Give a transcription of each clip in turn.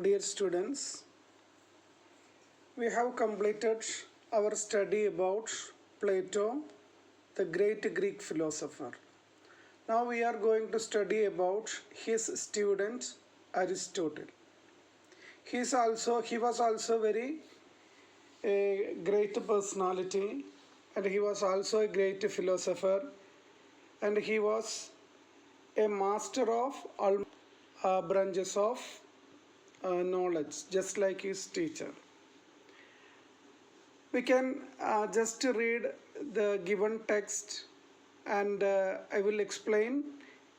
Dear students, we have completed our study about Plato, the great Greek philosopher. Now we are going to study about his student Aristotle. He was also very a great personality, and he was also a great philosopher, and he was a master of all branches of knowledge, just like his teacher. We can just read the given text, and I will explain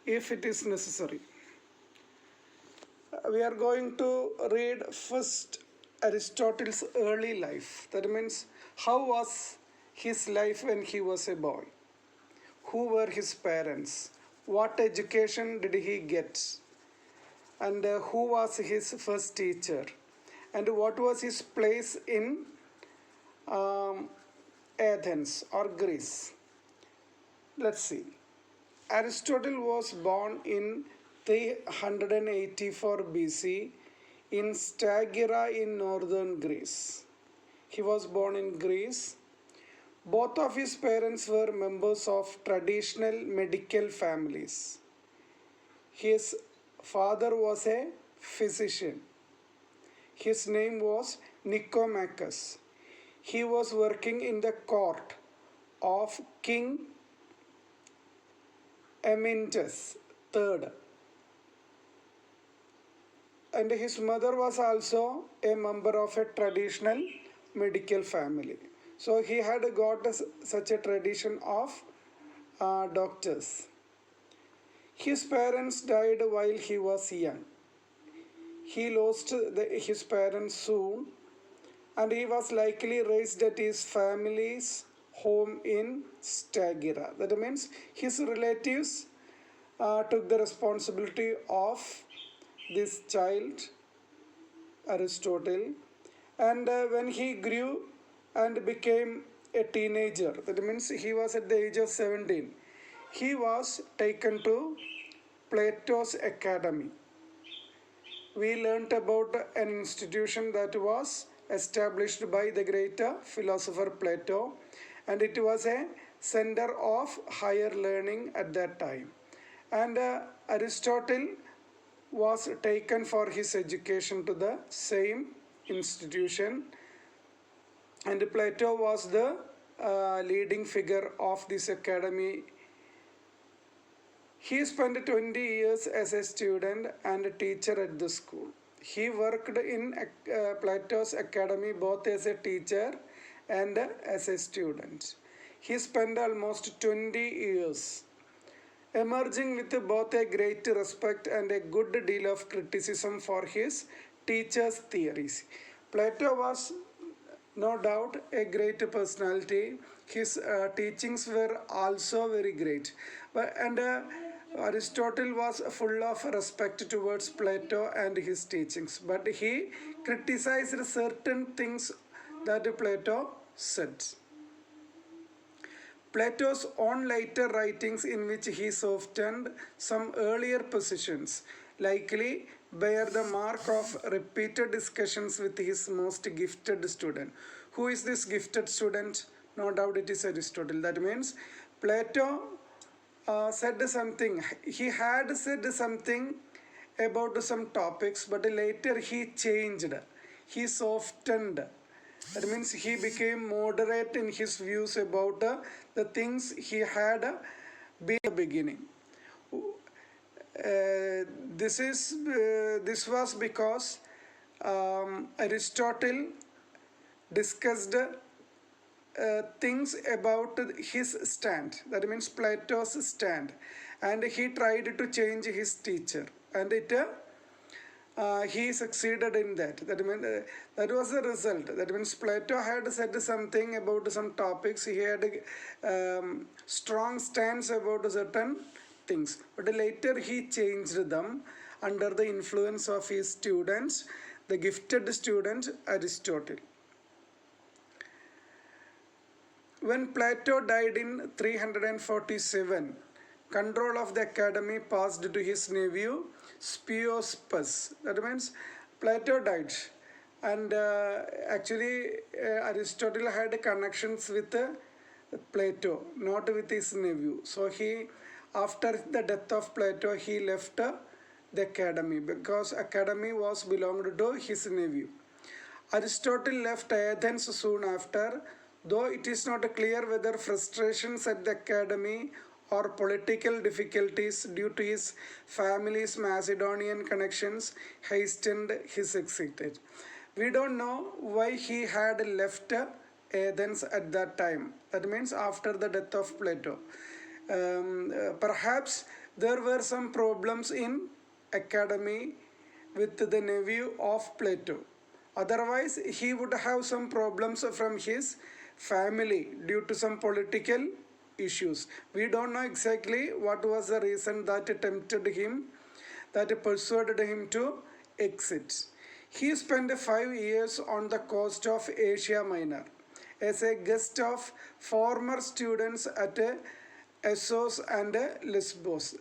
if it is necessary. We are going to read first Aristotle's early life. That means, how was his life when he was a boy? Who were his parents? What education did he get? And who was his first teacher? And what was his place in Athens or Greece? Let's see. Aristotle was born in 384 BC in Stagira in northern Greece. He was born in Greece. Both of his parents were members of traditional medical families. His father was a physician. His name was Nicomachus. He was working in the court of King Amyntas III. And his mother was also a member of a traditional medical family. So he had got such a tradition of doctors. His parents died while he was young. He lost his parents soon, and he was likely raised at his family's home in Stagira. That means his relatives took the responsibility of this child, Aristotle, and when he grew and became a teenager, that means he was at the age of 17, he was taken to Plato's Academy. We learnt about an institution that was established by the great philosopher Plato, and it was a center of higher learning at that time. And Aristotle was taken for his education to the same institution, and Plato was the leading figure of this academy. He spent 20 years as a student and a teacher at the school. He worked in Plato's academy both as a teacher and as a student. He spent almost 20 years, emerging with both a great respect and a good deal of criticism for his teacher's theories. Plato was no doubt a great personality. His teachings were also very great. And Aristotle was full of respect towards Plato and his teachings, but he criticized certain things that Plato said. Plato's own later writings, in which he softened some earlier positions, likely bear the mark of repeated discussions with his most gifted student. Who is this gifted student? No doubt it is Aristotle. That means Plato said something. He had said something about some topics, but later he changed. He softened. That means he became moderate in his views about the things he had been in the beginning. This was because Aristotle discussed things about his stand. That means Plato's stand, and he tried to change his teacher, and he succeeded in that. That means that was the result. That means Plato had said something about some topics. He had strong stance about certain things, but later he changed them under the influence of his students, the gifted student Aristotle. When Plato died in 347, control of the academy passed to his nephew Speusippus. That means Plato died, and actually Aristotle had connections with Plato, not with his nephew. So he, after the death of Plato, he left the academy because academy was belonged to his nephew. Aristotle left Athens soon after, though it is not clear whether frustrations at the academy or political difficulties due to his family's Macedonian connections hastened his exit. We don't know why he had left Athens at that time. That means after the death of Plato. Perhaps there were some problems in academy with the nephew of Plato. Otherwise, he would have some problems from his family due to some political issues. We don't know exactly what was the reason that tempted him, that persuaded him to exit. He spent 5 years on the coast of Asia Minor as a guest of former students at Assos and Lesbos.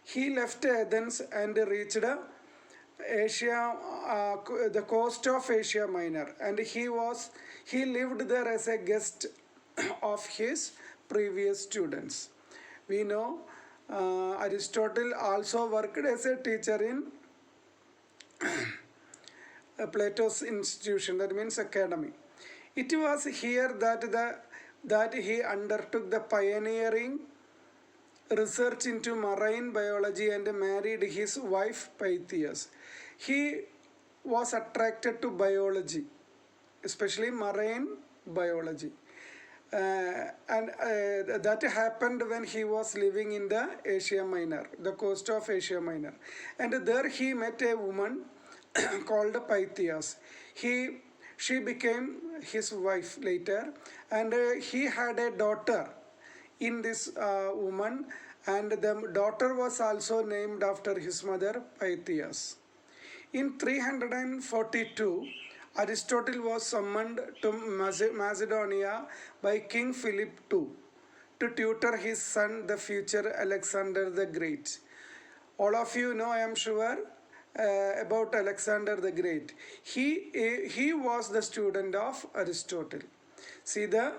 He left Athens and reached Asia, the coast of Asia Minor, and he lived there as a guest of his previous students. We know Aristotle also worked as a teacher in Plato's institution, that means academy. It was here that he undertook the pioneering research into marine biology and married his wife Pythias. He was attracted to biology, especially marine biology. And that happened when he was living in the Asia Minor, the coast of Asia Minor. And there he met a woman called Pythias. She became his wife later, and he had a daughter in this woman, and the daughter was also named after his mother Pythias. In 342, Aristotle was summoned to Macedonia by King Philip II to tutor his son, the future Alexander the Great. All of you know, I am sure, about Alexander the Great. He was the student of Aristotle. See the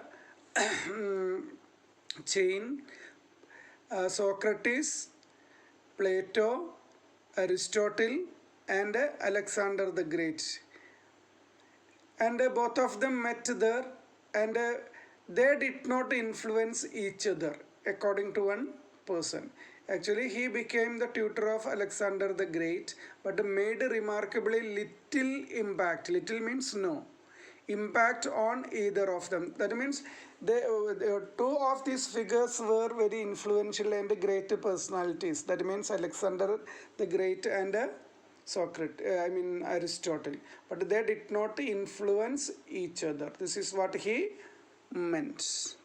chain: Socrates, Plato, Aristotle, and Alexander the Great. And both of them met there, and they did not influence each other according to one person. Actually, he became the tutor of Alexander the Great, but made remarkably little impact. Little means no impact on either of them. That means two of these figures were very influential and great personalities. That means Alexander the Great and Aristotle. But they did not influence each other. This is what he meant.